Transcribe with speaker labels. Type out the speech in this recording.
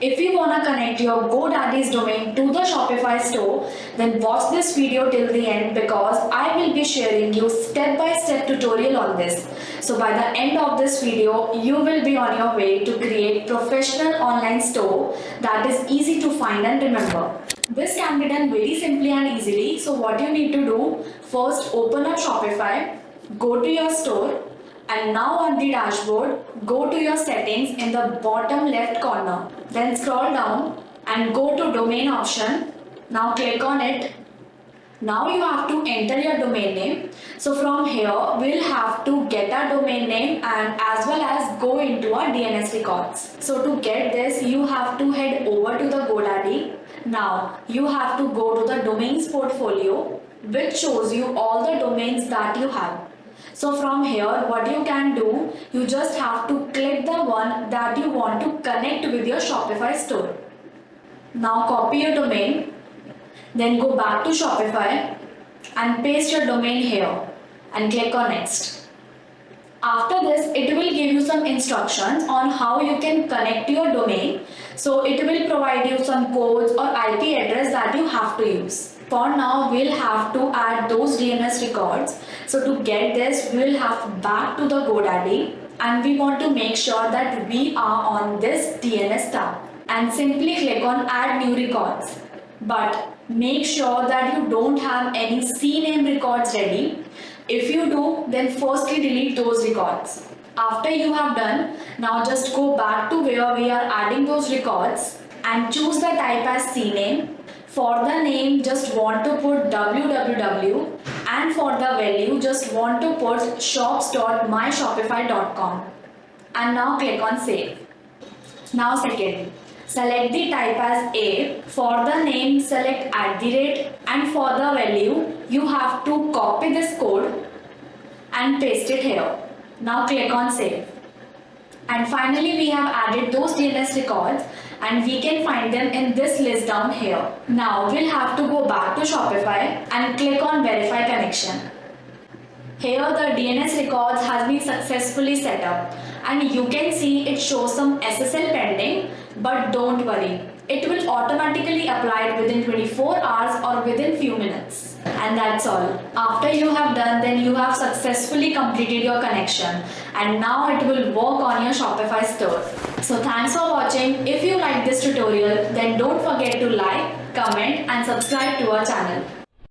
Speaker 1: If you want to connect your GoDaddy's domain to the Shopify store, then watch this video till the end because I will be sharing you step-by-step tutorial on this. So by the end of this video, you will be on your way to create professional online store that is easy to find and remember. This can be done very simply and easily. So what you need to do, first open up Shopify, go to your store, and now on the dashboard, go to your settings in the bottom left corner. Then scroll down and go to domain option. Now click on it. Now you have to enter your domain name. So from here, we'll have to get our domain name and as well as go into our DNS records. So to get this, you have to head over to the GoDaddy. Now you have to go to the domains portfolio, which shows you all the domains that you have. So from here, what you can do, you just have to click the one that you want to connect with your Shopify store. Now copy your domain, then go back to Shopify and paste your domain here and click on next. After this, it will give you some instructions on how you can connect your domain. So it will provide you some codes or IP address that you have to use. For now, we'll have to add those DNS records. So to get this, we'll have back to the GoDaddy and we want to make sure that we are on this DNS tab and simply click on add new records. But make sure that you don't have any CNAME records ready. If you do, then firstly delete those records. After you have done, now just go back to where we are adding those records and choose the type as CNAME. For the name, just want to put www and for the value, just want to put shops.myshopify.com and now click on save. Now second, select the type as A. For the name, select @ and for the value, you have to copy this code and paste it here. Now click on save. And finally, we have added those DNS records and we can find them in this list down here. Now we'll have to go back to Shopify and click on verify connection. Here the DNS records has been successfully set up and you can see it shows some SSL pending, but don't worry. It will automatically apply it within 24 hours or within few minutes. And that's all. After you have done, then you have successfully completed your connection and now it will work on your Shopify store. So thanks for watching. If you like this tutorial, then don't forget to like, comment and subscribe to our channel.